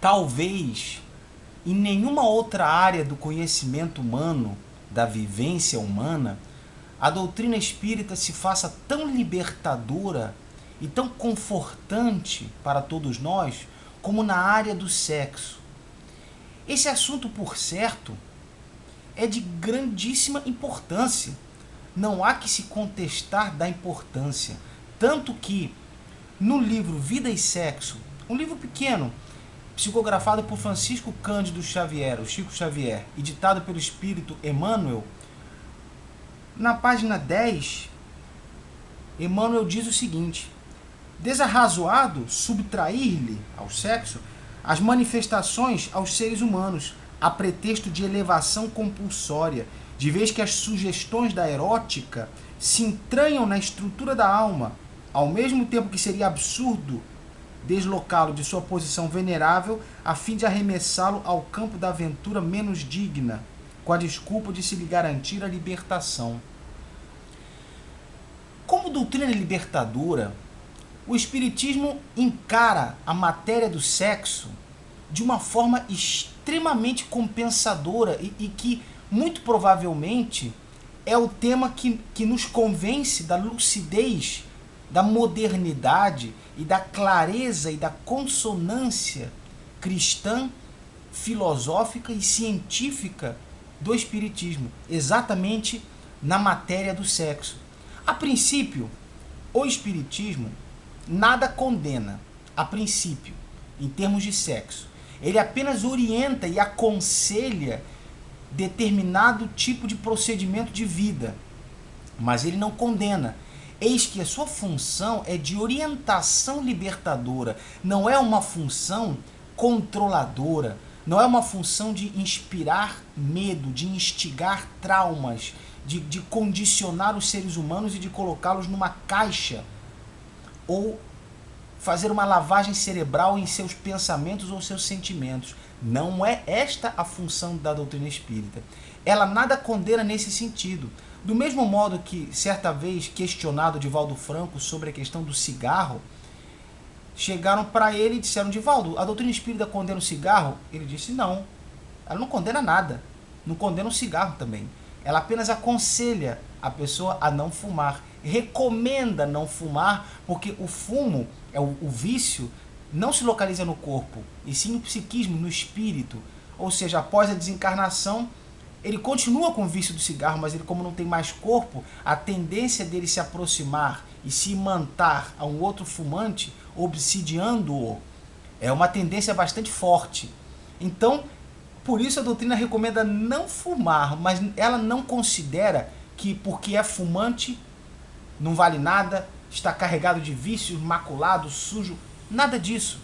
Talvez em nenhuma outra área do conhecimento humano, da vivência humana, a doutrina espírita se faça tão libertadora e tão confortante para todos nós como na área do sexo. Esse assunto, por certo, é de grandíssima importância. Não há que se contestar da importância. Tanto que, no livro Vida e Sexo, um livro pequeno, psicografado por Francisco Cândido Xavier, o Chico Xavier, e ditado pelo espírito Emmanuel, na página 10, Emmanuel diz o seguinte: desarrazoado subtrair-lhe ao sexo as manifestações aos seres humanos, a pretexto de elevação compulsória, de vez que as sugestões da erótica se entranham na estrutura da alma, ao mesmo tempo que seria absurdo deslocá-lo de sua posição venerável a fim de arremessá-lo ao campo da aventura menos digna, com a desculpa de se lhe garantir a libertação. Como doutrina libertadora, o Espiritismo encara a matéria do sexo de uma forma extremamente compensadora e que, muito provavelmente, é o tema que nos convence da lucidez, da modernidade e da clareza e da consonância cristã, filosófica e científica do Espiritismo, exatamente na matéria do sexo. A princípio, o Espiritismo nada condena, a princípio, em termos de sexo. Ele apenas orienta e aconselha determinado tipo de procedimento de vida, mas ele não condena. Eis que a sua função é de orientação libertadora, não é uma função controladora, não é uma função de inspirar medo, de instigar traumas, de condicionar os seres humanos e de colocá-los numa caixa, ou fazer uma lavagem cerebral em seus pensamentos ou seus sentimentos. Não é esta a função da doutrina espírita. Ela nada condena nesse sentido. Do mesmo modo que, certa vez, questionado Divaldo Franco sobre a questão do cigarro, chegaram para ele e disseram: Divaldo, a doutrina espírita condena o cigarro? Ele disse: não, ela não condena nada. Não condena o cigarro também. Ela apenas aconselha a pessoa a não fumar. Recomenda não fumar, porque o fumo, o vício, não se localiza no corpo, e sim no psiquismo, no espírito. Ou seja, após a desencarnação, ele continua com o vício do cigarro, mas ele, como não tem mais corpo, a tendência dele se aproximar e se imantar a um outro fumante, obsidiando-o, é uma tendência bastante forte. Então, por isso a doutrina recomenda não fumar, mas ela não considera que porque é fumante não vale nada, está carregado de vícios, maculado, sujo, nada disso.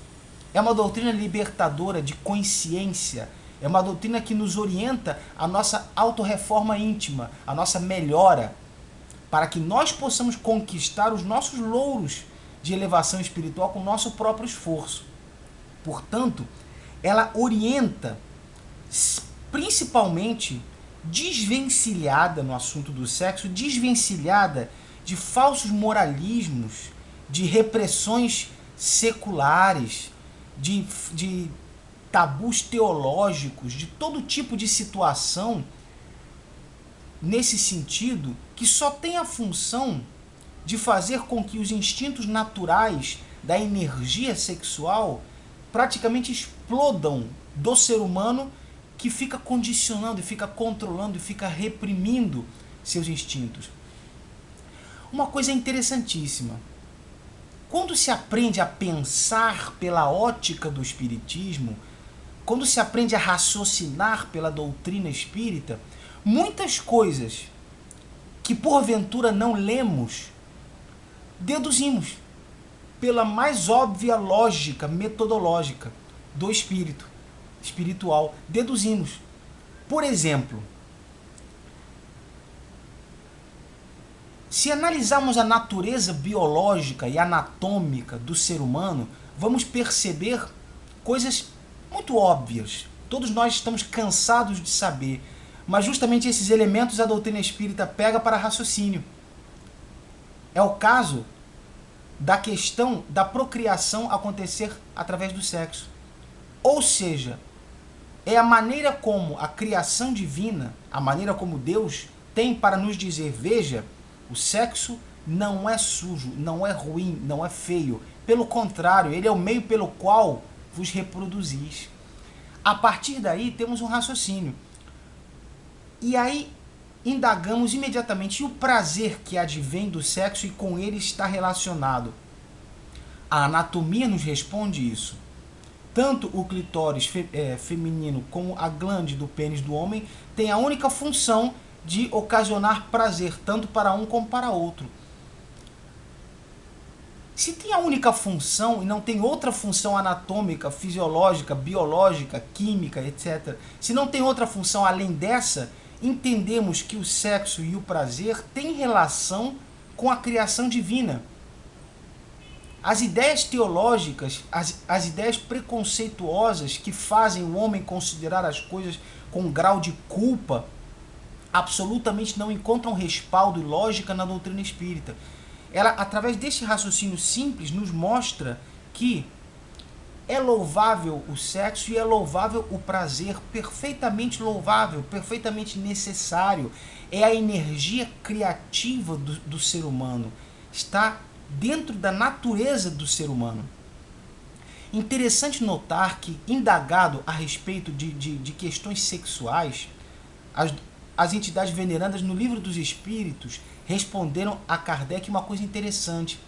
É uma doutrina libertadora de consciência, é uma doutrina que nos orienta a nossa autorreforma íntima, a nossa melhora, para que nós possamos conquistar os nossos louros de elevação espiritual com o nosso próprio esforço. Portanto, ela orienta, principalmente desvencilhada no assunto do sexo, desvencilhada de falsos moralismos, de repressões seculares, de tabus teológicos, de todo tipo de situação nesse sentido, que só tem a função de fazer com que os instintos naturais da energia sexual praticamente explodam do ser humano, que fica condicionando, fica controlando, fica reprimindo seus instintos. Uma coisa interessantíssima: quando se aprende a pensar pela ótica do espiritismo, quando se aprende a raciocinar pela doutrina espírita, muitas coisas que porventura não lemos, deduzimos pela mais óbvia lógica metodológica do espiritual. Deduzimos. Por exemplo, se analisarmos a natureza biológica e anatômica do ser humano, vamos perceber coisas muito óbvias. Todos nós estamos cansados de saber, mas justamente esses elementos a doutrina espírita pega para raciocínio. É o caso da questão da procriação acontecer através do sexo. Ou seja, é a maneira como a criação divina, a maneira como Deus tem para nos dizer, veja, o sexo não é sujo, não é ruim, não é feio. Pelo contrário, ele é o meio pelo qual vos reproduzis. A partir daí temos um raciocínio. E aí indagamos imediatamente, e o prazer que advém do sexo e com ele está relacionado? A anatomia nos responde isso. Tanto o clitóris feminino como a glande do pênis do homem tem a única função de ocasionar prazer, tanto para um como para outro. Se tem a única função e não tem outra função anatômica, fisiológica, biológica, química, etc., se não tem outra função além dessa, entendemos que o sexo e o prazer têm relação com a criação divina. As ideias teológicas, as ideias preconceituosas que fazem o homem considerar as coisas com um grau de culpa, absolutamente não encontram respaldo e lógica na doutrina espírita. Ela, através deste raciocínio simples, nos mostra que é louvável o sexo e é louvável o prazer, perfeitamente louvável, perfeitamente necessário. É a energia criativa do ser humano. Está dentro da natureza do ser humano. Interessante notar que, indagado a respeito de questões sexuais, as entidades venerandas no Livro dos Espíritos responderam a Kardec uma coisa interessante.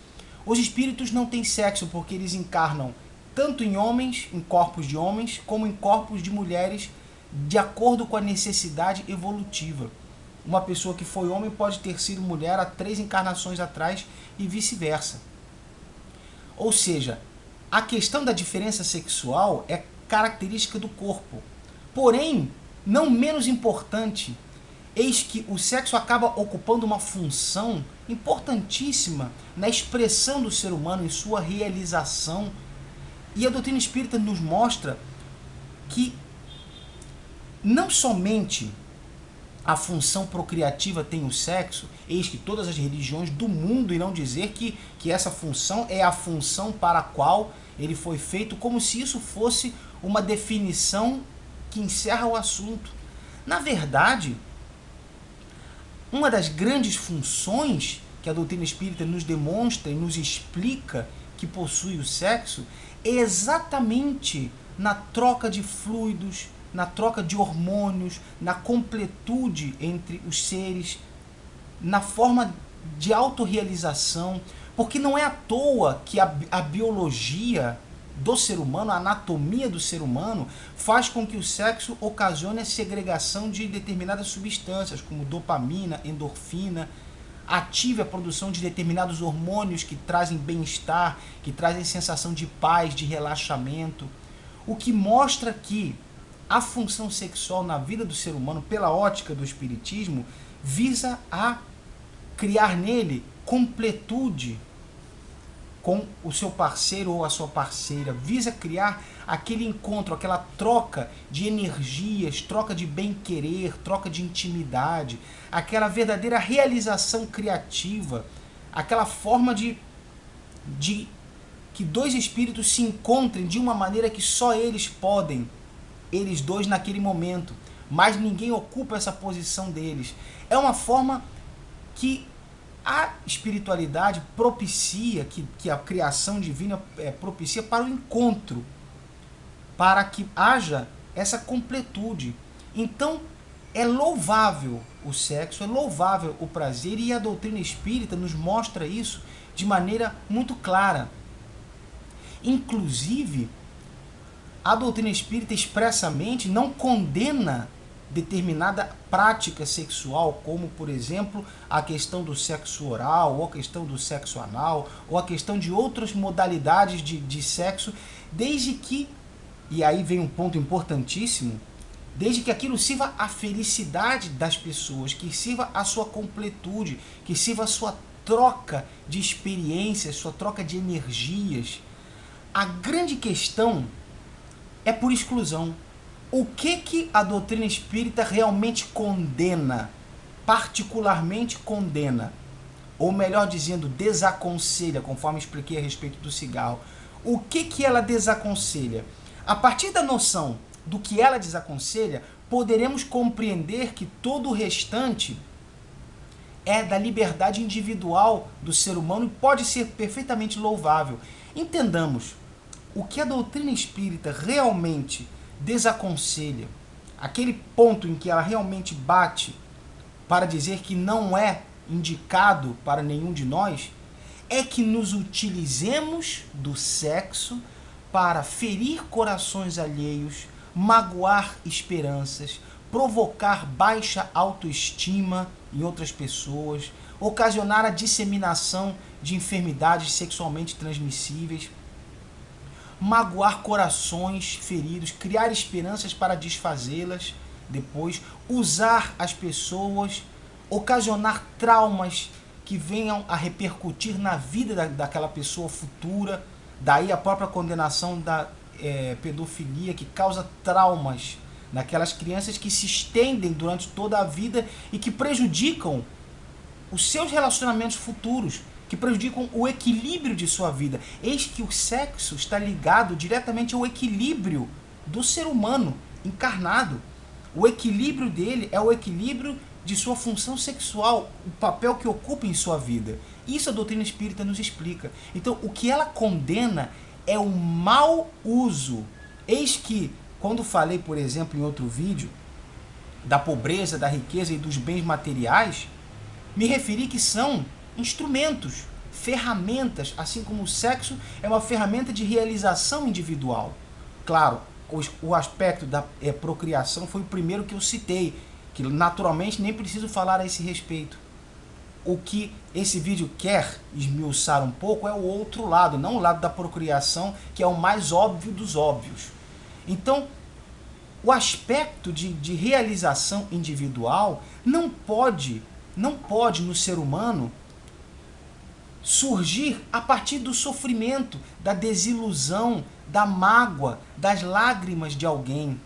Os espíritos não têm sexo porque eles encarnam tanto em homens, em corpos de homens, como em corpos de mulheres, de acordo com a necessidade evolutiva. Uma pessoa que foi homem pode ter sido mulher há 3 encarnações atrás e vice-versa. Ou seja, a questão da diferença sexual é característica do corpo. Porém, não menos importante, eis que o sexo acaba ocupando uma função importantíssima na expressão do ser humano, em sua realização. E a doutrina espírita nos mostra que não somente a função procriativa tem o sexo, eis que todas as religiões do mundo irão dizer que essa função é a função para a qual ele foi feito, como se isso fosse uma definição que encerra o assunto. Na verdade, uma das grandes funções que a doutrina espírita nos demonstra e nos explica que possui o sexo é exatamente na troca de fluidos, na troca de hormônios, na completude entre os seres, na forma de autorrealização, porque não é à toa que a biologia do ser humano, a anatomia do ser humano, faz com que o sexo ocasione a segregação de determinadas substâncias, como dopamina, endorfina, ative a produção de determinados hormônios que trazem bem-estar, que trazem sensação de paz, de relaxamento, o que mostra que a função sexual na vida do ser humano, pela ótica do espiritismo, visa a criar nele completude com o seu parceiro ou a sua parceira, visa criar aquele encontro, aquela troca de energias, troca de bem-querer, troca de intimidade, aquela verdadeira realização criativa, aquela forma de que dois espíritos se encontrem de uma maneira que só eles podem, eles dois naquele momento, mas ninguém ocupa essa posição deles. É uma forma que a espiritualidade propicia, que a criação divina propicia para o encontro, para que haja essa completude. Então, é louvável o sexo, é louvável o prazer, e a doutrina espírita nos mostra isso de maneira muito clara. Inclusive, a doutrina espírita expressamente não condena determinada prática sexual, como, por exemplo, a questão do sexo oral, ou a questão do sexo anal, ou a questão de outras modalidades de sexo, desde que, e aí vem um ponto importantíssimo, desde que aquilo sirva à felicidade das pessoas, que sirva à sua completude, que sirva à sua troca de experiências, sua troca de energias. A grande questão é por exclusão. O que a doutrina espírita realmente condena, particularmente condena, ou melhor dizendo, desaconselha, conforme expliquei a respeito do cigarro? O que ela desaconselha? A partir da noção do que ela desaconselha, poderemos compreender que todo o restante é da liberdade individual do ser humano e pode ser perfeitamente louvável. Entendamos, o que a doutrina espírita realmente desaconselha, aquele ponto em que ela realmente bate para dizer que não é indicado para nenhum de nós, é que nos utilizemos do sexo para ferir corações alheios, magoar esperanças, provocar baixa autoestima em outras pessoas, ocasionar a disseminação de enfermidades sexualmente transmissíveis, magoar corações feridos, criar esperanças para desfazê-las depois, usar as pessoas, ocasionar traumas que venham a repercutir na vida daquela pessoa futura, daí a própria condenação da pedofilia, que causa traumas naquelas crianças que se estendem durante toda a vida e que prejudicam os seus relacionamentos futuros, que prejudicam o equilíbrio de sua vida. Eis que o sexo está ligado diretamente ao equilíbrio do ser humano encarnado. O equilíbrio dele é o equilíbrio de sua função sexual, o papel que ocupa em sua vida. Isso a doutrina espírita nos explica. Então, o que ela condena é o mau uso. Eis que, quando falei, por exemplo, em outro vídeo, da pobreza, da riqueza e dos bens materiais, me referi que são instrumentos, ferramentas, assim como o sexo é uma ferramenta de realização individual. Claro, o aspecto da procriação foi o primeiro que eu citei, que naturalmente nem preciso falar a esse respeito. O que esse vídeo quer esmiuçar um pouco é o outro lado, não o lado da procriação, que é o mais óbvio dos óbvios. Então, o aspecto de realização individual não pode no ser humano surgir a partir do sofrimento, da desilusão, da mágoa, das lágrimas de alguém.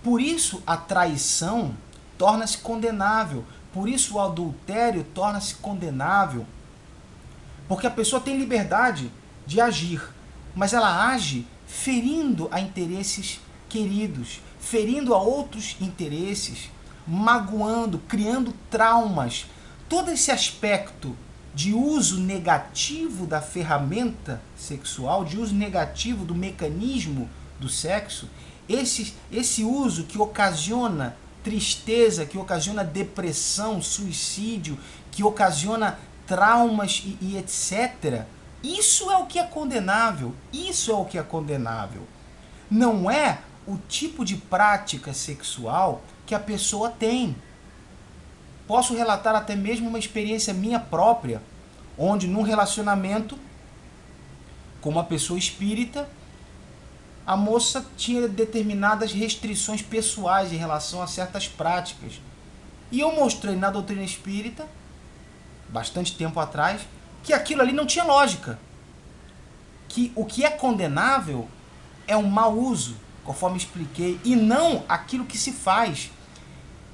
Por isso a traição torna-se condenável, por isso o adultério torna-se condenável, porque a pessoa tem liberdade de agir, mas ela age ferindo a interesses queridos, ferindo a outros interesses, magoando, criando traumas. Todo esse aspecto de uso negativo da ferramenta sexual, de uso negativo do mecanismo do sexo, esse uso que ocasiona tristeza, que ocasiona depressão, suicídio, que ocasiona traumas e etc. Isso é o que é condenável. Isso é o que é condenável. Não é o tipo de prática sexual que a pessoa tem. Posso relatar até mesmo uma experiência minha própria, onde num relacionamento com uma pessoa espírita, a moça tinha determinadas restrições pessoais em relação a certas práticas. E eu mostrei na doutrina espírita, bastante tempo atrás, que aquilo ali não tinha lógica. Que o que é condenável é um mau uso, conforme expliquei, e não aquilo que se faz.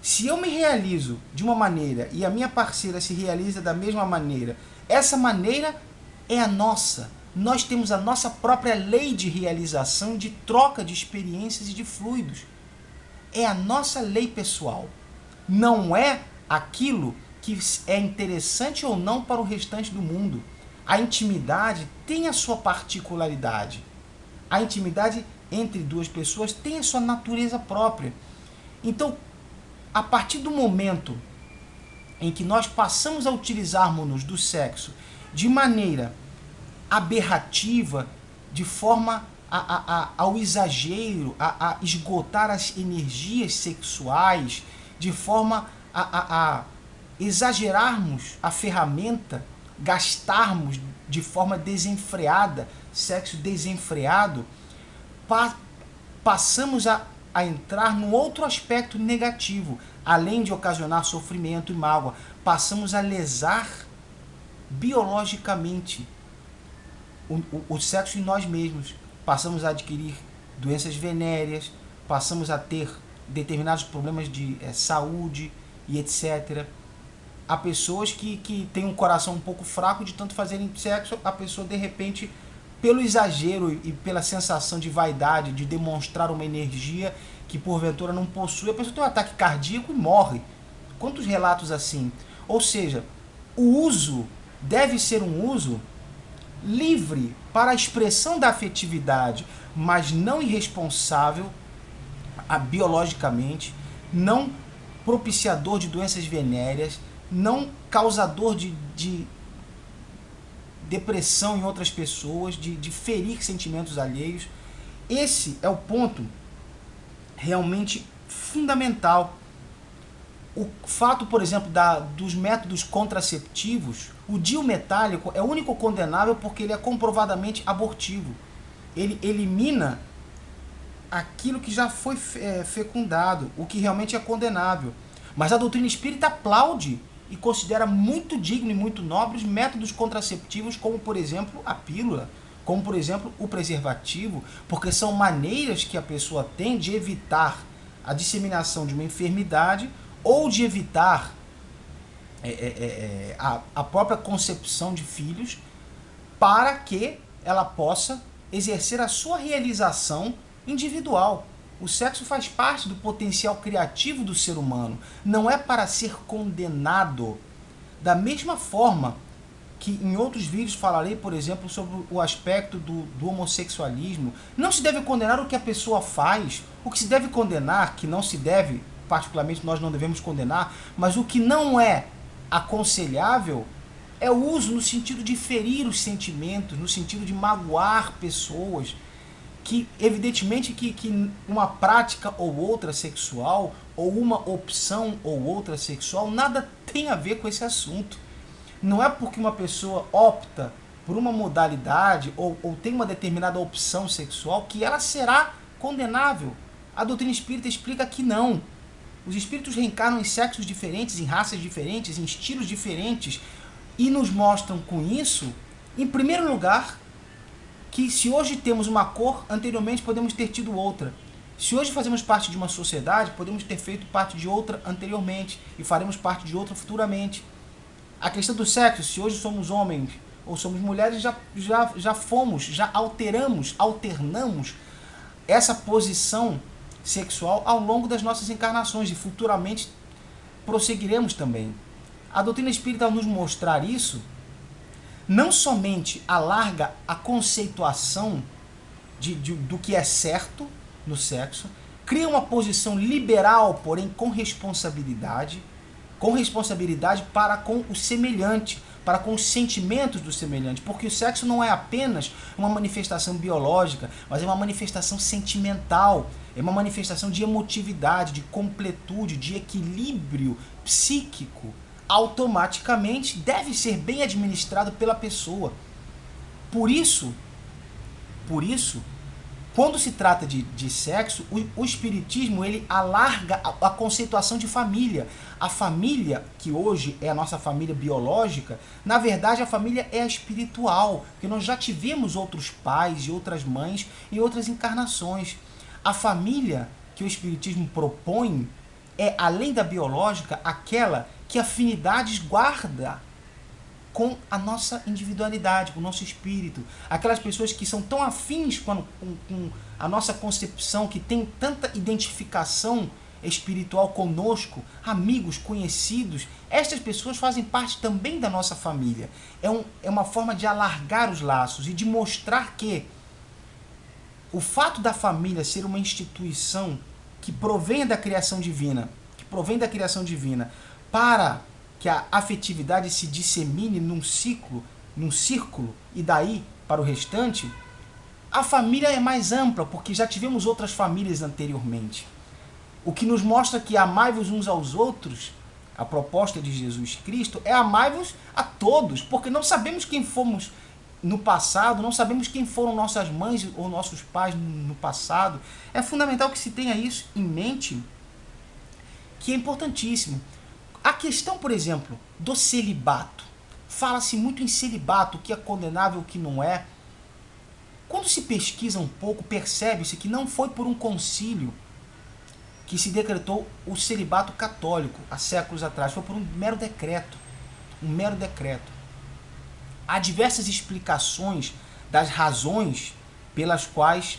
Se eu me realizo de uma maneira e a minha parceira se realiza da mesma maneira, essa maneira é a nossa. Nós temos a nossa própria lei de realização, de troca de experiências e de fluidos. É a nossa lei pessoal. Não é aquilo que é interessante ou não para o restante do mundo. A intimidade tem a sua particularidade. A intimidade entre duas pessoas tem a sua natureza própria. Então, a partir do momento em que nós passamos a utilizarmos-nos do sexo de maneira aberrativa, de forma ao exagero, a esgotar as energias sexuais, de forma a exagerarmos a ferramenta, gastarmos de forma desenfreada, sexo desenfreado, passamos a entrar num outro aspecto negativo, além de ocasionar sofrimento e mágoa, passamos a lesar biologicamente o sexo em nós mesmos, passamos a adquirir doenças venéreas, passamos a ter determinados problemas de saúde e etc. Há pessoas que têm um coração um pouco fraco de tanto fazerem sexo, a pessoa de repente pelo exagero e pela sensação de vaidade, de demonstrar uma energia que porventura não possui, a pessoa tem um ataque cardíaco e morre. Quantos relatos assim? Ou seja, o uso deve ser um uso livre para a expressão da afetividade, mas não irresponsável biologicamente, não propiciador de doenças venéreas, não causador de depressão em outras pessoas, de ferir sentimentos alheios. Esse é o ponto realmente fundamental. O fato, por exemplo, dos métodos contraceptivos, o DIU metálico é o único condenável porque ele é comprovadamente abortivo. Ele elimina aquilo que já foi fecundado, o que realmente é condenável. Mas a doutrina espírita aplaude e considera muito digno e muito nobre os métodos contraceptivos, como, por exemplo, a pílula, como, por exemplo, o preservativo, porque são maneiras que a pessoa tem de evitar a disseminação de uma enfermidade ou de evitar a própria concepção de filhos, para que ela possa exercer a sua realização individual. O sexo faz parte do potencial criativo do ser humano, não é para ser condenado. Da mesma forma que em outros vídeos falarei, por exemplo, sobre o aspecto do homossexualismo, não se deve condenar o que a pessoa faz. O que se deve condenar, que não se deve, particularmente nós não devemos condenar, mas o que não é aconselhável é o uso no sentido de ferir os sentimentos, no sentido de magoar pessoas, que evidentemente que uma prática ou outra sexual, ou uma opção ou outra sexual, nada tem a ver com esse assunto. Não é porque uma pessoa opta por uma modalidade ou tem uma determinada opção sexual que ela será condenável. A doutrina espírita explica que não. Os espíritos reencarnam em sexos diferentes, em raças diferentes, em estilos diferentes, e nos mostram com isso, em primeiro lugar, que se hoje temos uma cor, anteriormente podemos ter tido outra. Se hoje fazemos parte de uma sociedade, podemos ter feito parte de outra anteriormente e faremos parte de outra futuramente. A questão do sexo, se hoje somos homens ou somos mulheres, já alternamos essa posição sexual ao longo das nossas encarnações e futuramente prosseguiremos também. A doutrina espírita, ao nos mostrar isso, não somente alarga a conceituação do que é certo no sexo, cria uma posição liberal, porém com responsabilidade para com o semelhante, para com os sentimentos do semelhante, porque o sexo não é apenas uma manifestação biológica, mas é uma manifestação sentimental, é uma manifestação de emotividade, de completude, de equilíbrio psíquico. Automaticamente deve ser bem administrado pela pessoa. Por isso, quando se trata de sexo, o espiritismo ele alarga a conceituação de família. A família, que hoje é a nossa família biológica, na verdade a família é a espiritual, porque nós já tivemos outros pais e outras mães em outras encarnações. A família que o espiritismo propõe é, além da biológica, aquela que afinidades guarda com a nossa individualidade, com o nosso espírito. Aquelas pessoas que são tão afins com a nossa concepção, que tem tanta identificação espiritual conosco, amigos, conhecidos, estas pessoas fazem parte também da nossa família. É uma forma de alargar os laços e de mostrar que o fato da família ser uma instituição que provém da criação divina, para que a afetividade se dissemine num círculo e daí para o restante, a família é mais ampla, porque já tivemos outras famílias anteriormente. O que nos mostra que amai-vos uns aos outros, a proposta de Jesus Cristo, é amai-vos a todos, porque não sabemos quem fomos no passado, não sabemos quem foram nossas mães ou nossos pais no passado. É fundamental que se tenha isso em mente, que é importantíssimo. A questão, por exemplo, do celibato. Fala-se muito em celibato, o que é condenável, o que não é. Quando se pesquisa um pouco, percebe-se que não foi por um concílio que se decretou o celibato católico há séculos atrás, foi por um mero decreto. Há diversas explicações das razões pelas quais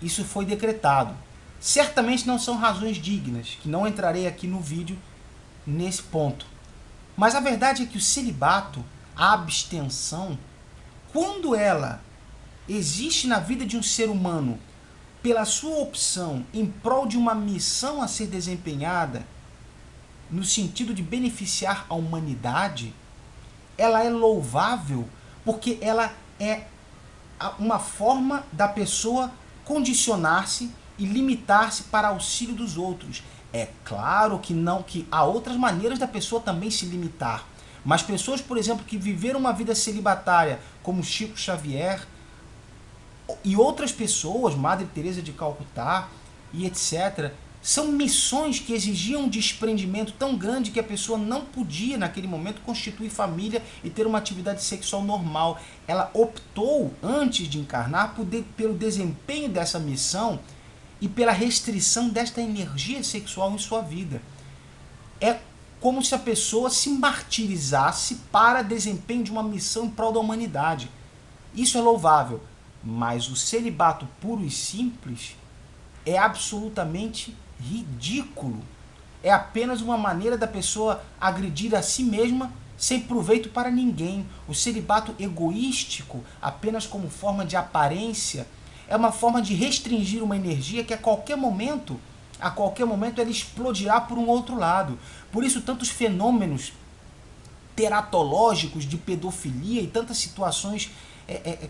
isso foi decretado. Certamente não são razões dignas, que não entrarei aqui no vídeo nesse ponto. Mas a verdade é que o celibato, a abstenção, quando ela existe na vida de um ser humano pela sua opção em prol de uma missão a ser desempenhada, no sentido de beneficiar a humanidade, ela é louvável porque ela é uma forma da pessoa condicionar-se e limitar-se para auxílio dos outros. É claro que não, que há outras maneiras da pessoa também se limitar. Mas pessoas, por exemplo, que viveram uma vida celibatária, como Chico Xavier, e outras pessoas, Madre Teresa de Calcutá e etc., são missões que exigiam um desprendimento tão grande que a pessoa não podia, naquele momento, constituir família e ter uma atividade sexual normal. Ela optou, antes de encarnar, pelo desempenho dessa missão e pela restrição desta energia sexual em sua vida. É como se a pessoa se martirizasse para desempenho de uma missão em prol da humanidade. Isso é louvável, mas o celibato puro e simples é absolutamente ridículo. É apenas uma maneira da pessoa agredir a si mesma sem proveito para ninguém. O celibato egoístico, apenas como forma de aparência, é uma forma de restringir uma energia que a qualquer momento ela explodirá por um outro lado. Por isso tantos fenômenos teratológicos de pedofilia e tantas situações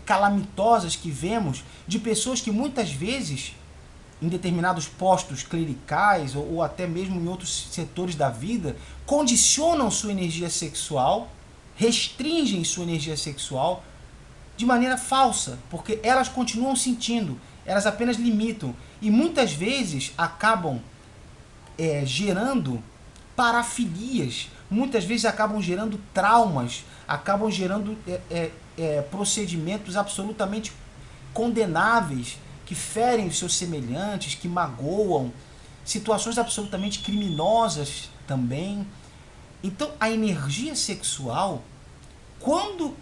calamitosas que vemos de pessoas que muitas vezes, em determinados postos clericais ou até mesmo em outros setores da vida, condicionam sua energia sexual, restringem sua energia sexual de maneira falsa, porque elas continuam sentindo, elas apenas limitam e muitas vezes acabam gerando parafilias, muitas vezes acabam gerando traumas, acabam gerando procedimentos absolutamente condenáveis, que ferem os seus semelhantes, que magoam, situações absolutamente criminosas também. Então, a energia sexual, quando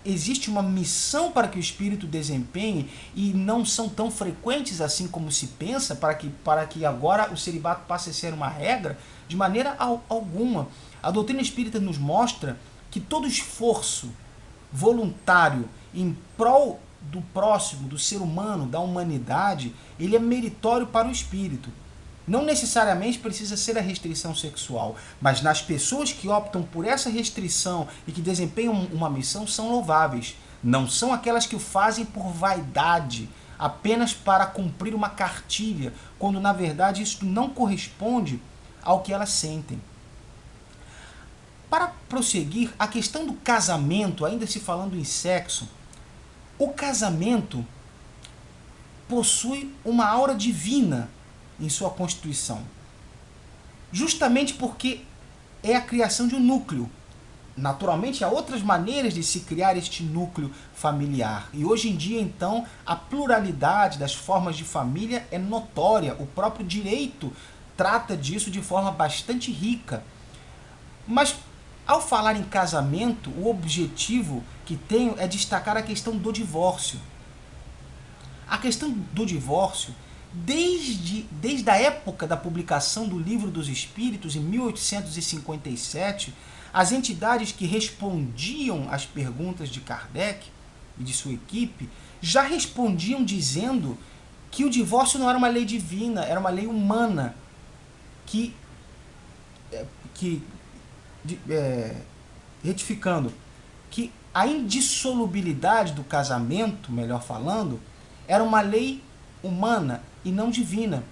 existe uma missão para que o espírito desempenhe, e não são tão frequentes assim como se pensa, para que agora o celibato passe a ser uma regra, de maneira alguma. A doutrina espírita nos mostra que todo esforço voluntário em prol do próximo, do ser humano, da humanidade, ele é meritório para o espírito. Não necessariamente precisa ser a restrição sexual, mas nas pessoas que optam por essa restrição e que desempenham uma missão são louváveis. Não são aquelas que o fazem por vaidade, apenas para cumprir uma cartilha, quando na verdade isso não corresponde ao que elas sentem. Para prosseguir, a questão do casamento, ainda se falando em sexo, o casamento possui uma aura divina em sua constituição, justamente porque é a criação de um núcleo. Naturalmente, há outras maneiras de se criar este núcleo familiar. E hoje em dia, então, a pluralidade das formas de família é notória. O próprio direito trata disso de forma bastante rica. Mas, ao falar em casamento, o objetivo que tenho é destacar a questão do divórcio. A questão do divórcio, desde a época da publicação do Livro dos Espíritos, em 1857, as entidades que respondiam às perguntas de Kardec e de sua equipe já respondiam dizendo que o divórcio não era uma lei divina, era uma lei humana, retificando, que a indissolubilidade do casamento, melhor falando, era uma lei humana e não divina.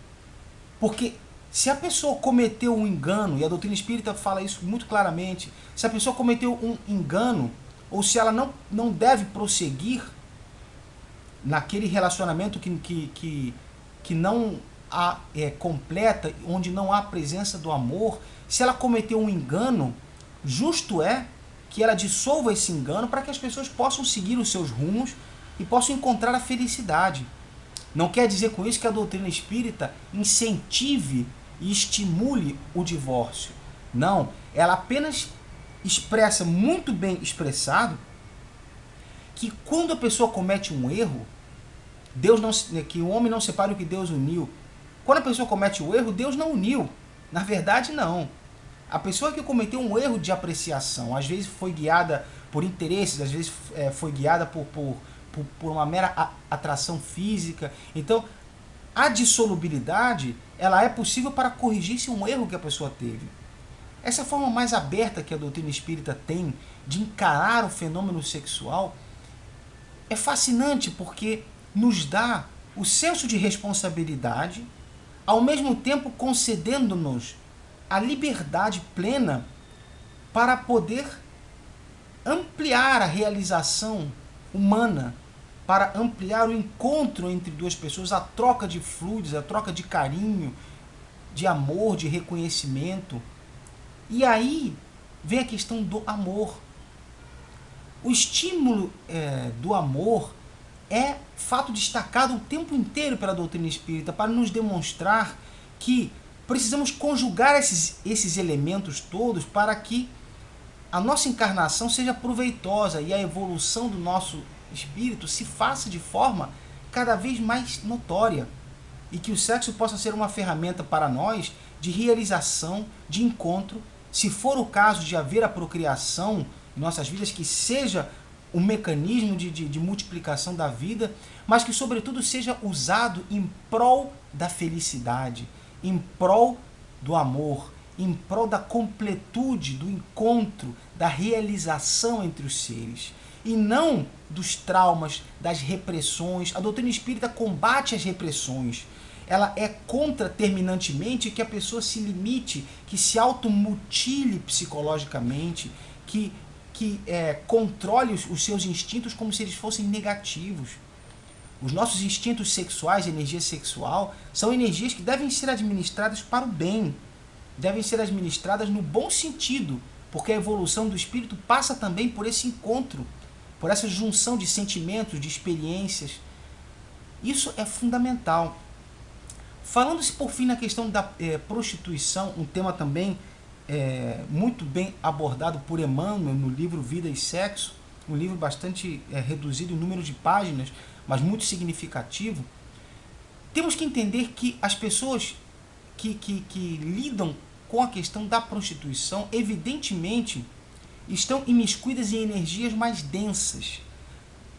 Porque se a pessoa cometeu um engano, e a doutrina espírita fala isso muito claramente, se a pessoa cometeu um engano, ou se ela não deve prosseguir naquele relacionamento que não completa, onde não há presença do amor, se ela cometeu um engano, justo é que ela dissolva esse engano para que as pessoas possam seguir os seus rumos e possam encontrar a felicidade. Não quer dizer com isso que a doutrina espírita incentive e estimule o divórcio. Não, ela apenas expressa, muito bem expressado, que quando a pessoa comete um erro, Deus não, que o homem não separe o que Deus uniu. Quando a pessoa comete o erro, Deus não uniu. Na verdade, não. A pessoa que cometeu um erro de apreciação, às vezes foi guiada por interesses, às vezes foi guiada por uma mera atração física. Então, a dissolubilidade, ela é possível para corrigir-se um erro que a pessoa teve. Essa forma mais aberta que a doutrina espírita tem de encarar o fenômeno sexual é fascinante porque nos dá o senso de responsabilidade, ao mesmo tempo concedendo-nos a liberdade plena para poder ampliar a realização humana, para ampliar o encontro entre duas pessoas, a troca de fluidos, a troca de carinho, de amor, de reconhecimento. E aí vem a questão do amor. O estímulo do amor é fato destacado o tempo inteiro pela doutrina espírita para nos demonstrar que precisamos conjugar esses elementos todos para que a nossa encarnação seja proveitosa e a evolução do nosso espírito se faça de forma cada vez mais notória e que o sexo possa ser uma ferramenta para nós de realização, de encontro, se for o caso de haver a procriação em nossas vidas, que seja um mecanismo de multiplicação da vida, mas que sobretudo seja usado em prol da felicidade, em prol do amor, em prol da completude, do encontro, da realização entre os seres. E não dos traumas, das repressões. A doutrina espírita combate as repressões. Ela é contra terminantemente que a pessoa se limite, que se automutile psicologicamente, que controle os seus instintos como se eles fossem negativos. Os nossos instintos sexuais, a energia sexual, são energias que devem ser administradas para o bem, devem ser administradas no bom sentido, porque a evolução do espírito passa também por esse encontro, por essa junção de sentimentos, de experiências. Isso é fundamental. Falando-se por fim na questão da prostituição, um tema também muito bem abordado por Emmanuel no livro Vida e Sexo, um livro bastante reduzido em número de páginas, mas muito significativo. Temos que entender que as pessoas que lidam com a questão da prostituição, evidentemente, estão imiscuídas em energias mais densas.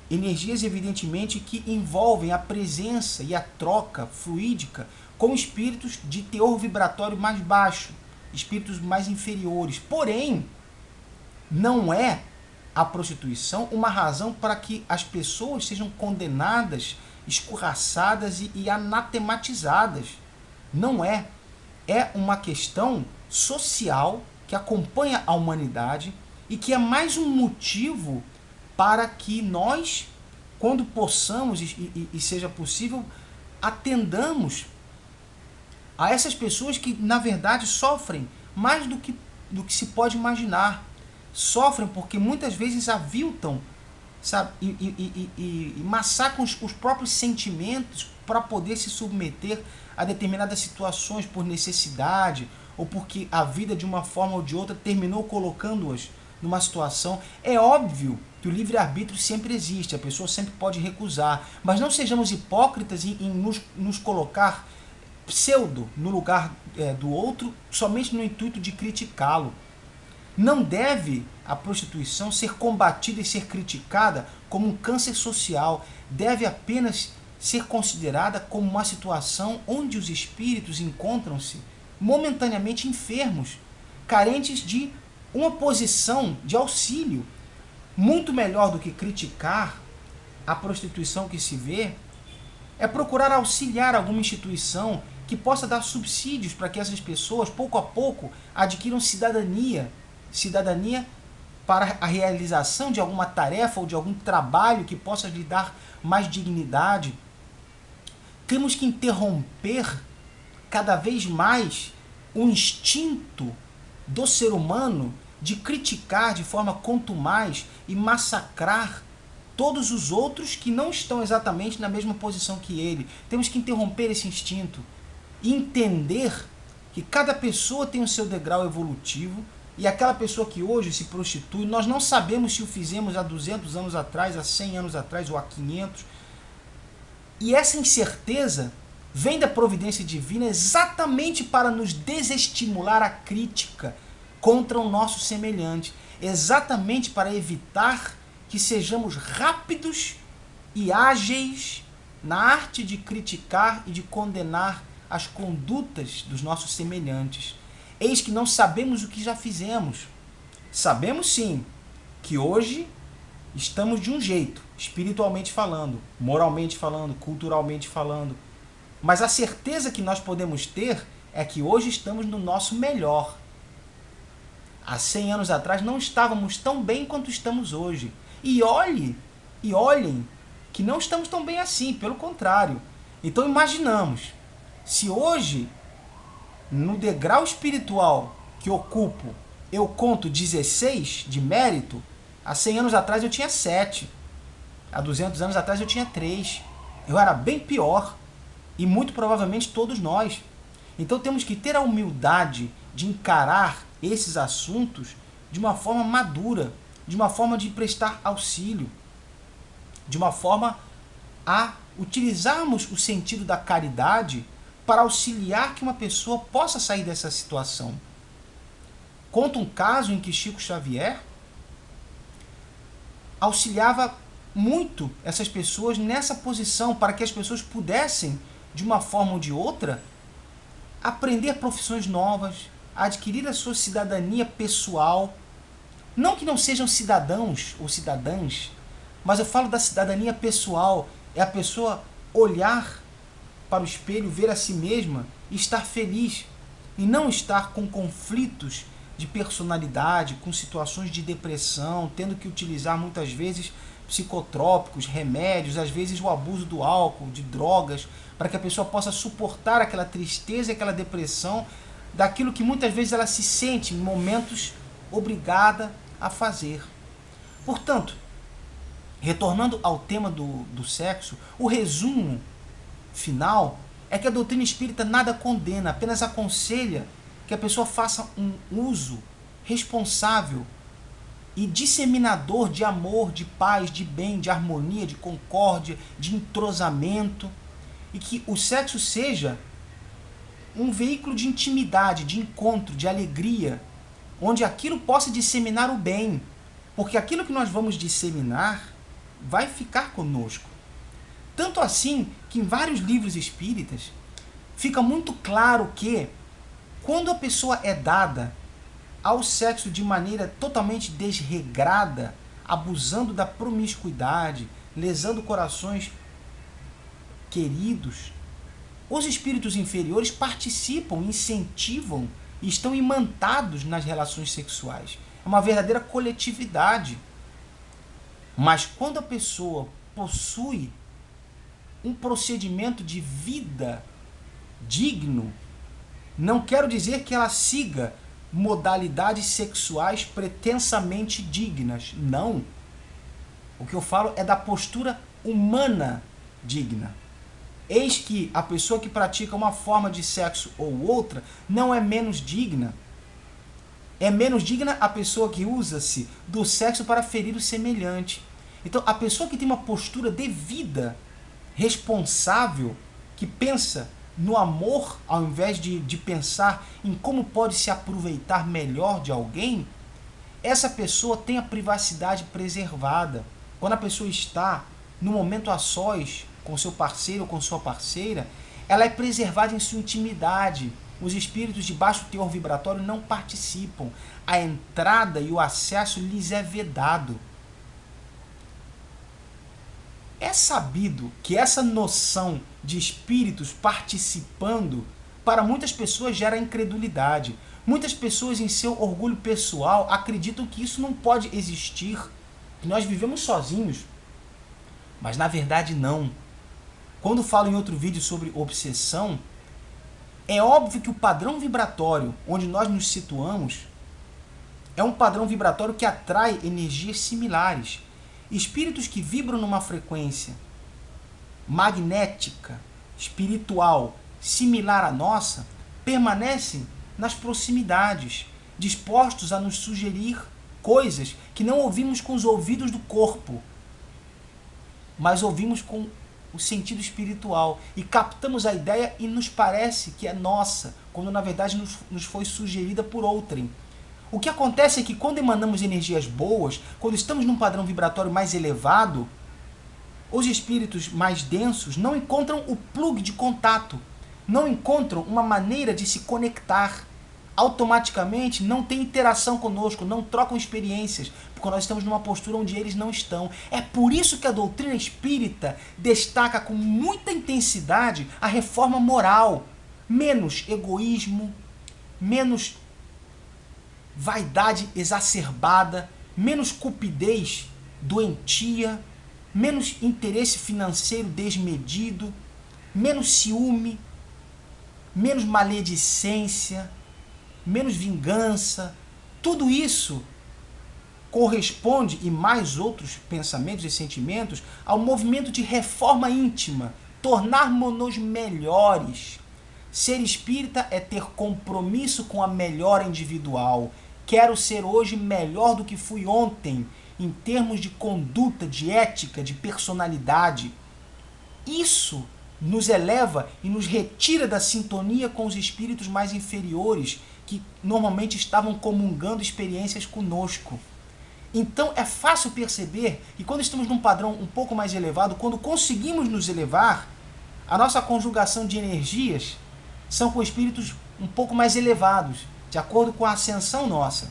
Energias, evidentemente, que envolvem a presença e a troca fluídica com espíritos de teor vibratório mais baixo, espíritos mais inferiores. Porém, não é a prostituição uma razão para que as pessoas sejam condenadas, escorraçadas e anatematizadas. Não é. É uma questão social que acompanha a humanidade e que é mais um motivo para que nós, quando possamos e seja possível, atendamos a essas pessoas que, na verdade, sofrem mais do que se pode imaginar. Sofrem porque muitas vezes aviltam, sabe, e massacram os próprios sentimentos para poder se submeter a determinadas situações por necessidade ou porque a vida, de uma forma ou de outra, terminou colocando-as numa situação. É óbvio que o livre-arbítrio sempre existe, a pessoa sempre pode recusar, mas não sejamos hipócritas em nos colocar pseudo no lugar do outro somente no intuito de criticá-lo. Não deve a prostituição ser combatida e ser criticada como um câncer social, deve apenas ser considerada como uma situação onde os espíritos encontram-se momentaneamente enfermos, carentes de uma posição de auxílio. Muito melhor do que criticar a prostituição que se vê, é procurar auxiliar alguma instituição que possa dar subsídios para que essas pessoas, pouco a pouco, adquiram cidadania para a realização de alguma tarefa ou de algum trabalho que possa lhe dar mais dignidade. Temos que interromper cada vez mais o instinto do ser humano de criticar de forma contumaz e massacrar todos os outros que não estão exatamente na mesma posição que ele. Temos que interromper esse instinto e entender que cada pessoa tem o seu degrau evolutivo, E aquela pessoa que hoje se prostitui, nós não sabemos se o fizemos há 200 anos atrás, há 100 anos atrás ou há 500. E essa incerteza vem da providência divina exatamente para nos desestimular a crítica contra o nosso semelhante. Exatamente para evitar que sejamos rápidos e ágeis na arte de criticar e de condenar as condutas dos nossos semelhantes. Eis que não sabemos o que já fizemos. Sabemos sim que hoje estamos de um jeito, espiritualmente falando, moralmente falando, culturalmente falando. Mas a certeza que nós podemos ter é que hoje estamos no nosso melhor. Há 100 anos atrás não estávamos tão bem quanto estamos hoje. E olhem que não estamos tão bem assim, pelo contrário. Então imaginamos, se hoje, no degrau espiritual que ocupo, eu conto 16 de mérito, há 100 anos atrás eu tinha 7. Há 200 anos atrás eu tinha 3. Eu era bem pior. E muito provavelmente todos nós. Então temos que ter a humildade de encarar esses assuntos de uma forma madura, de uma forma de prestar auxílio, de uma forma a utilizarmos o sentido da caridade para auxiliar que uma pessoa possa sair dessa situação. Conta um caso em que Chico Xavier auxiliava muito essas pessoas nessa posição, para que as pessoas pudessem, de uma forma ou de outra, aprender profissões novas, adquirir a sua cidadania pessoal. Não que não sejam cidadãos ou cidadãs, mas eu falo da cidadania pessoal. É a pessoa olhar para o espelho, ver a si mesma e estar feliz. E não estar com conflitos de personalidade, com situações de depressão, tendo que utilizar muitas vezes psicotrópicos, remédios, às vezes o abuso do álcool, de drogas, para que a pessoa possa suportar aquela tristeza e aquela depressão, daquilo que muitas vezes ela se sente em momentos obrigada a fazer. Portanto, retornando ao tema do sexo, o resumo final é que a doutrina espírita nada condena, apenas aconselha que a pessoa faça um uso responsável e disseminador de amor, de paz, de bem, de harmonia, de concórdia, de entrosamento, e que o sexo seja um veículo de intimidade, de encontro, de alegria, onde aquilo possa disseminar o bem, porque aquilo que nós vamos disseminar vai ficar conosco. Tanto assim que em vários livros espíritas fica muito claro que quando a pessoa é dada ao sexo de maneira totalmente desregrada, abusando da promiscuidade, lesando corações queridos, os espíritos inferiores participam, incentivam e estão imantados nas relações sexuais. É uma verdadeira coletividade. Mas quando a pessoa possui um procedimento de vida digno, não quero dizer que ela siga modalidades sexuais pretensamente dignas. Não. O que eu falo é da postura humana digna. Eis que a pessoa que pratica uma forma de sexo ou outra não é menos digna. É menos digna a pessoa que usa-se do sexo para ferir o semelhante. Então, a pessoa que tem uma postura devida, responsável, que pensa no amor ao invés de pensar em como pode se aproveitar melhor de alguém, essa pessoa tem a privacidade preservada. Quando a pessoa está no momento a sós com seu parceiro ou com sua parceira, ela é preservada em sua intimidade. Os espíritos de baixo teor vibratório não participam. A entrada e o acesso lhes é vedado. É sabido que essa noção de espíritos participando, para muitas pessoas gera incredulidade. Muitas pessoas, em seu orgulho pessoal, acreditam que isso não pode existir, que nós vivemos sozinhos. Mas na verdade não. Quando falo em outro vídeo sobre obsessão, é óbvio que o padrão vibratório onde nós nos situamos é um padrão vibratório que atrai energias similares. Espíritos que vibram numa frequência magnética, espiritual, similar à nossa, permanecem nas proximidades. dispostos a nos sugerir coisas que não ouvimos com os ouvidos do corpo, mas ouvimos com o sentido espiritual e captamos a ideia e nos parece que é nossa, quando na verdade nos foi sugerida por outrem. O que acontece é que quando emanamos energias boas, quando estamos num padrão vibratório mais elevado, os espíritos mais densos não encontram o plug de contato, não encontram uma maneira de se conectar. Automaticamente não tem interação conosco, não trocam experiências, porque nós estamos numa postura onde eles não estão. É por isso que a doutrina espírita destaca com muita intensidade a reforma moral. Menos egoísmo, menos vaidade exacerbada, menos cupidez doentia, menos interesse financeiro desmedido, menos ciúme, menos maledicência, menos vingança. Tudo isso corresponde, e mais outros pensamentos e sentimentos, ao movimento de reforma íntima, tornarmos-nos melhores. Ser espírita é ter compromisso com a melhora individual. Quero ser hoje melhor do que fui ontem, em termos de conduta, de ética, de personalidade. Isso nos eleva e nos retira da sintonia com os espíritos mais inferiores, que normalmente estavam comungando experiências conosco. Então é fácil perceber que quando estamos num padrão um pouco mais elevado, quando conseguimos nos elevar, a nossa conjugação de energias são com espíritos um pouco mais elevados, de acordo com a ascensão nossa.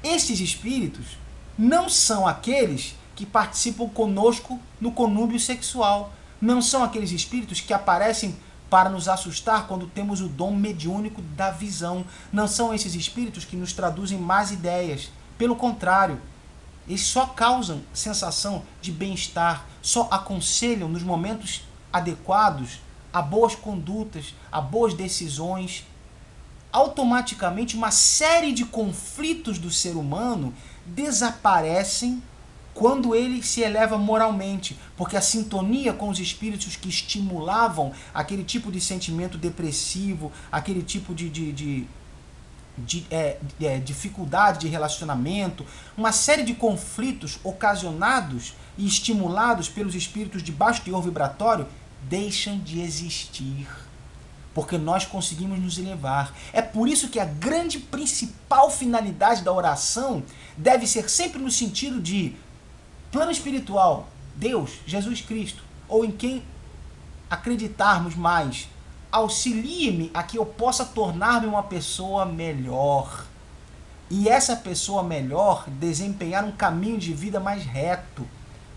Estes espíritos não são aqueles que participam conosco no conúbio sexual. Não são aqueles espíritos que aparecem para nos assustar quando temos o dom mediúnico da visão. Não são esses espíritos que nos traduzem más ideias. Pelo contrário, eles só causam sensação de bem-estar, só aconselham nos momentos adequados a boas condutas, a boas decisões. Automaticamente, uma série de conflitos do ser humano desaparecem quando ele se eleva moralmente, porque a sintonia com os espíritos que estimulavam aquele tipo de sentimento depressivo, aquele tipo de dificuldade de relacionamento, uma série de conflitos ocasionados e estimulados pelos espíritos de baixo teor vibratório deixam de existir, porque nós conseguimos nos elevar. É por isso que a grande principal finalidade da oração deve ser sempre no sentido de plano espiritual, Deus, Jesus Cristo, ou em quem acreditarmos mais. Auxilie-me a que eu possa tornar-me uma pessoa melhor. E essa pessoa melhor desempenhar um caminho de vida mais reto,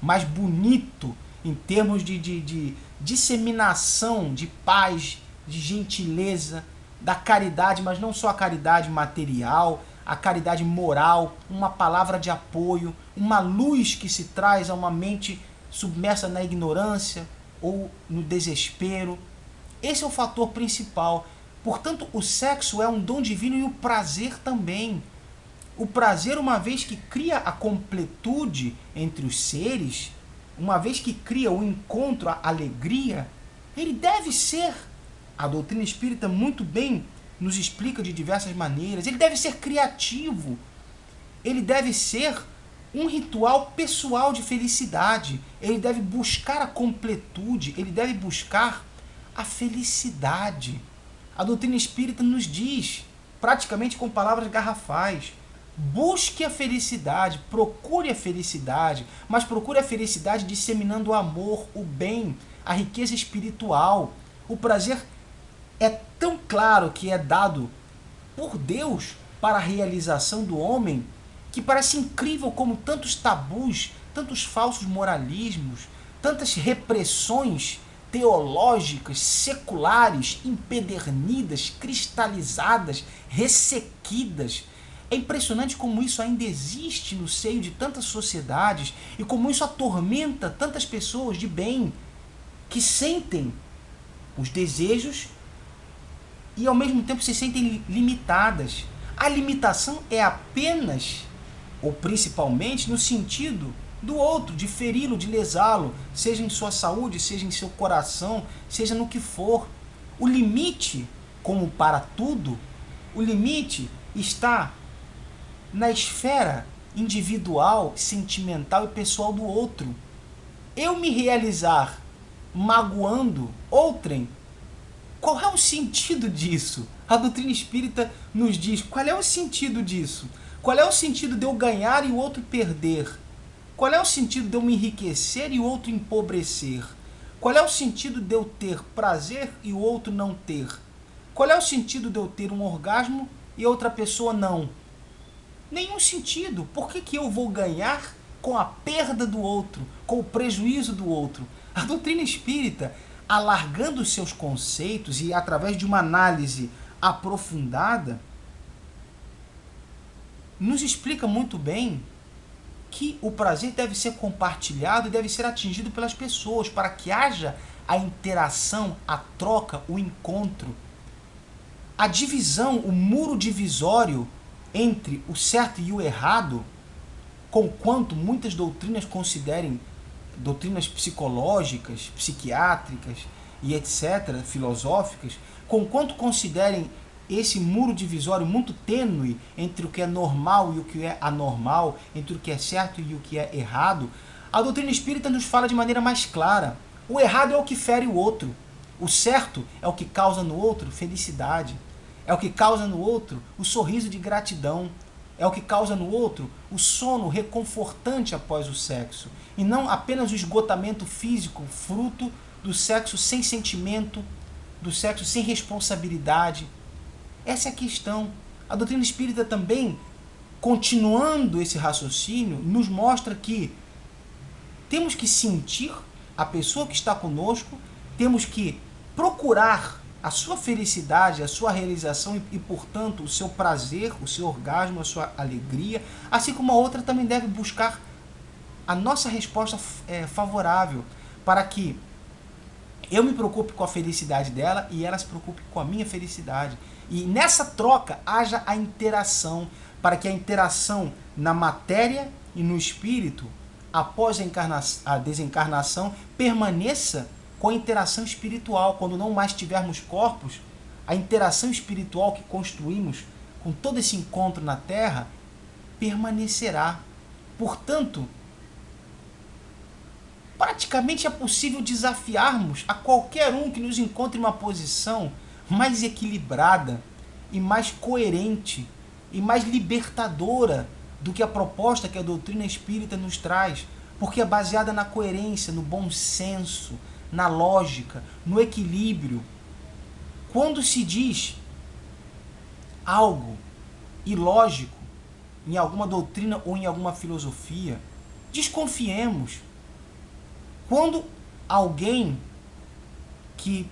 mais bonito, em termos de disseminação de paz, de gentileza, da caridade, mas não só a caridade material, a caridade moral, uma palavra de apoio, uma luz que se traz a uma mente submersa na ignorância ou no desespero. Esse é o fator principal. Portanto, o sexo é um dom divino e o prazer também. O prazer, uma vez que cria a completude entre os seres, uma vez que cria o encontro, a alegria, ele deve ser, a doutrina espírita muito bem nos explica de diversas maneiras, ele deve ser criativo, ele deve ser um ritual pessoal de felicidade, ele deve buscar a completude, ele deve buscar a felicidade. A doutrina espírita nos diz, praticamente com palavras garrafais, busque a felicidade, procure a felicidade, mas procure a felicidade disseminando o amor, o bem, a riqueza espiritual. O prazer é tão claro que é dado por Deus para a realização do homem, que parece incrível como tantos tabus, tantos falsos moralismos, tantas repressões teológicas, seculares, empedernidas, cristalizadas, ressequidas. É impressionante como isso ainda existe no seio de tantas sociedades e como isso atormenta tantas pessoas de bem que sentem os desejos e ao mesmo tempo se sentem limitadas. A limitação é apenas, ou principalmente, no sentido do outro, de feri-lo, de lesá-lo, seja em sua saúde, seja em seu coração, seja no que for. O limite, como para tudo, o limite está na esfera individual, sentimental e pessoal do outro. Eu me realizar magoando outrem, qual é o sentido disso? A doutrina espírita nos diz qual é o sentido disso. Qual é o sentido de eu ganhar e o outro perder? Qual é o sentido de eu me enriquecer e o outro empobrecer? Qual é o sentido de eu ter prazer e o outro não ter? Qual é o sentido de eu ter um orgasmo e outra pessoa não? Nenhum sentido. Por que eu vou ganhar com a perda do outro, com o prejuízo do outro? A doutrina espírita, alargando os seus conceitos e através de uma análise aprofundada, nos explica muito bem que o prazer deve ser compartilhado e deve ser atingido pelas pessoas, para que haja a interação, a troca, o encontro. A divisão, o muro divisório entre o certo e o errado, conquanto muitas doutrinas considerem doutrinas psicológicas, psiquiátricas e etc., filosóficas, conquanto considerem esse muro divisório muito tênue entre o que é normal e o que é anormal, entre o que é certo e o que é errado, a doutrina espírita nos fala de maneira mais clara. O errado é o que fere o outro. O certo é o que causa no outro felicidade. É o que causa no outro o sorriso de gratidão. É o que causa no outro o sono reconfortante após o sexo. E não apenas o esgotamento físico, fruto do sexo sem sentimento, do sexo sem responsabilidade. Essa é a questão. A doutrina espírita também, continuando esse raciocínio, nos mostra que temos que sentir a pessoa que está conosco, temos que procurar a sua felicidade, a sua realização e, portanto, o seu prazer, o seu orgasmo, a sua alegria, assim como a outra também deve buscar a nossa resposta favorável, para que eu me preocupe com a felicidade dela e ela se preocupe com a minha felicidade. E nessa troca haja a interação, para que a interação na matéria e no espírito, após a desencarnação, permaneça com a interação espiritual. Quando não mais tivermos corpos, a interação espiritual que construímos com todo esse encontro na Terra permanecerá. Portanto, praticamente é possível desafiarmos a qualquer um que nos encontre em uma posição mais equilibrada e mais coerente e mais libertadora do que a proposta que a doutrina espírita nos traz, porque é baseada na coerência, no bom senso, na lógica, no equilíbrio. Quando se diz algo ilógico em alguma doutrina ou em alguma filosofia, desconfiemos. Quando alguém que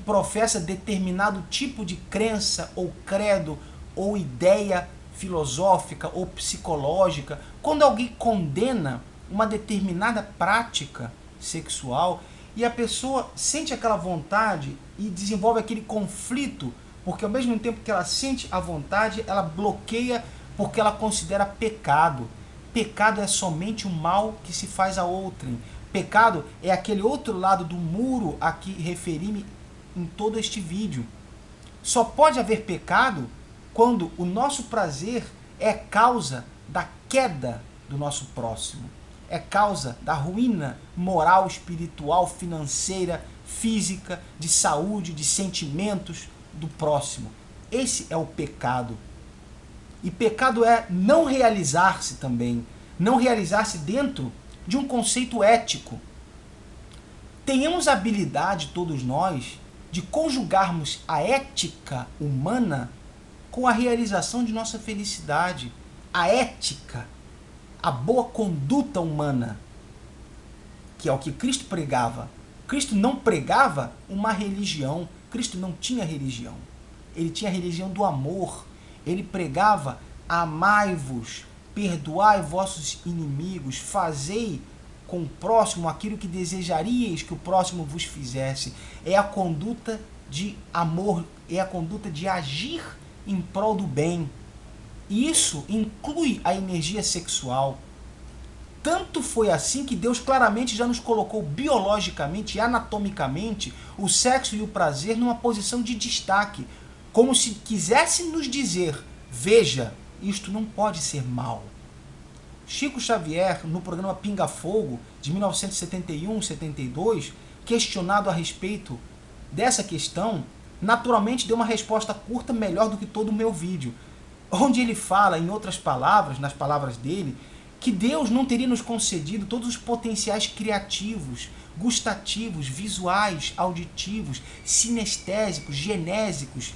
professa determinado tipo de crença ou credo ou ideia filosófica ou psicológica, quando alguém condena uma determinada prática sexual e a pessoa sente aquela vontade e desenvolve aquele conflito, porque ao mesmo tempo que ela sente a vontade, ela bloqueia porque ela considera pecado. Pecado é somente o mal que se faz a outrem. Pecado é aquele outro lado do muro a que referi-me em todo este vídeo. Só pode haver pecado quando o nosso prazer é causa da queda do nosso próximo. É causa da ruína moral, espiritual, financeira, física, de saúde, de sentimentos do próximo. Esse é o pecado. E pecado é não realizar-se também. Não realizar-se dentro de um conceito ético. Tenhamos a habilidade, todos nós, de conjugarmos a ética humana com a realização de nossa felicidade. A ética, a boa conduta humana, que é o que Cristo pregava. Cristo não pregava uma religião. Cristo não tinha religião. Ele tinha a religião do amor. Ele pregava: amai-vos, perdoai vossos inimigos, fazei com o próximo aquilo que desejaríeis que o próximo vos fizesse. É a conduta de amor, é a conduta de agir em prol do bem. E isso inclui a energia sexual. Tanto foi assim que Deus claramente já nos colocou biologicamente e anatomicamente o sexo e o prazer numa posição de destaque, como se quisesse nos dizer: veja, isto não pode ser mal. Chico Xavier, no programa Pinga Fogo, de 1971-72, questionado a respeito dessa questão, naturalmente deu uma resposta curta melhor do que todo o meu vídeo, onde ele fala, em outras palavras, nas palavras dele, que Deus não teria nos concedido todos os potenciais criativos, gustativos, visuais, auditivos, sinestésicos, genésicos,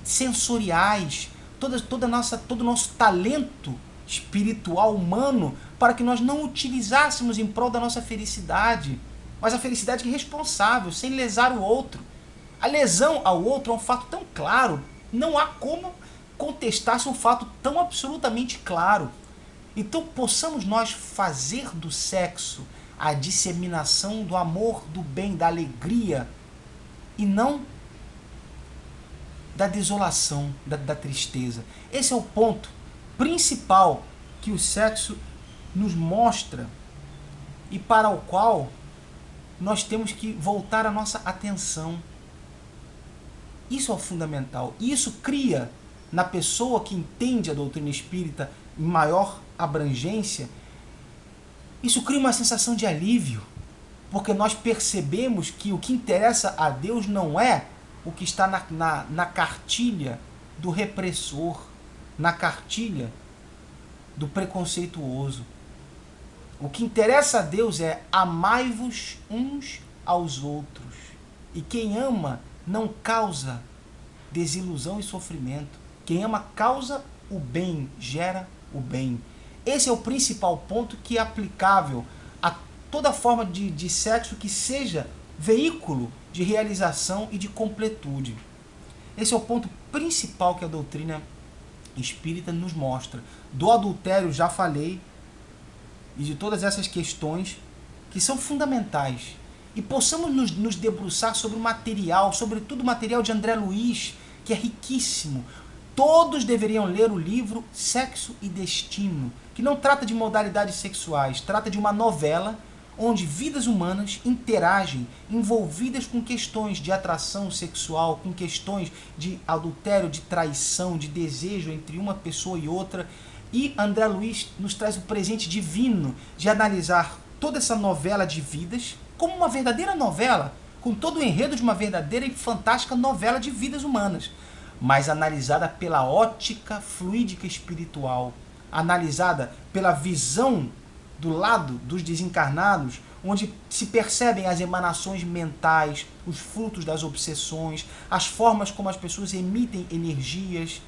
sensoriais, todo o nosso talento espiritual humano para que nós não utilizássemos em prol da nossa felicidade, mas a felicidade irresponsável, sem lesar o outro. A lesão ao outro é um fato tão claro, não há como contestar-se um fato tão absolutamente claro. Então possamos nós fazer do sexo a disseminação do amor, do bem, da alegria, e não da desolação, da tristeza. Esse é o ponto principal que o sexo nos mostra e para o qual nós temos que voltar a nossa atenção. Isso é o fundamental. Isso cria na pessoa que entende a doutrina espírita em maior abrangência, isso cria uma sensação de alívio, porque nós percebemos que o que interessa a Deus não é o que está na cartilha do repressor, na cartilha do preconceituoso. O que interessa a Deus é amai-vos uns aos outros. E quem ama não causa desilusão e sofrimento. Quem ama causa o bem, gera o bem. Esse é o principal ponto que é aplicável a toda forma de sexo que seja veículo de realização e de completude. Esse é o ponto principal que a doutrina espírita nos mostra. Do adultério já falei, e de todas essas questões que são fundamentais. E possamos nos debruçar sobre o material, sobretudo o material de André Luiz, que é riquíssimo. Todos deveriam ler o livro Sexo e Destino, que não trata de modalidades sexuais, trata de uma novela onde vidas humanas interagem, envolvidas com questões de atração sexual, com questões de adultério, de traição, de desejo entre uma pessoa e outra. E André Luiz nos traz o presente divino de analisar toda essa novela de vidas como uma verdadeira novela, com todo o enredo de uma verdadeira e fantástica novela de vidas humanas, mas analisada pela ótica fluídica espiritual, analisada pela visão do lado dos desencarnados, onde se percebem as emanações mentais, os frutos das obsessões, as formas como as pessoas emitem energias,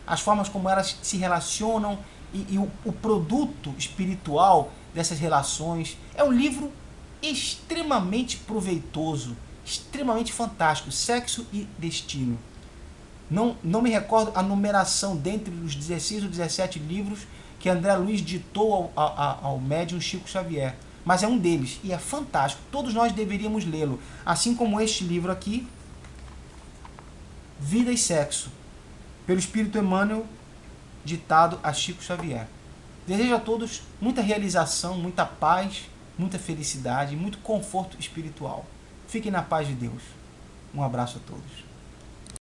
as formas como elas se relacionam e o produto espiritual dessas relações. É um livro extremamente proveitoso, extremamente fantástico, Sexo e Destino. Não me recordo a numeração dentre os 16 ou 17 livros que André Luiz ditou ao médium Chico Xavier, mas é um deles e é fantástico. Todos nós deveríamos lê-lo, assim como este livro aqui, Vida e Sexo, pelo Espírito Emmanuel, ditado a Chico Xavier. Desejo a todos muita realização, muita paz, muita felicidade e muito conforto espiritual. Fiquem na paz de Deus. Um abraço a todos.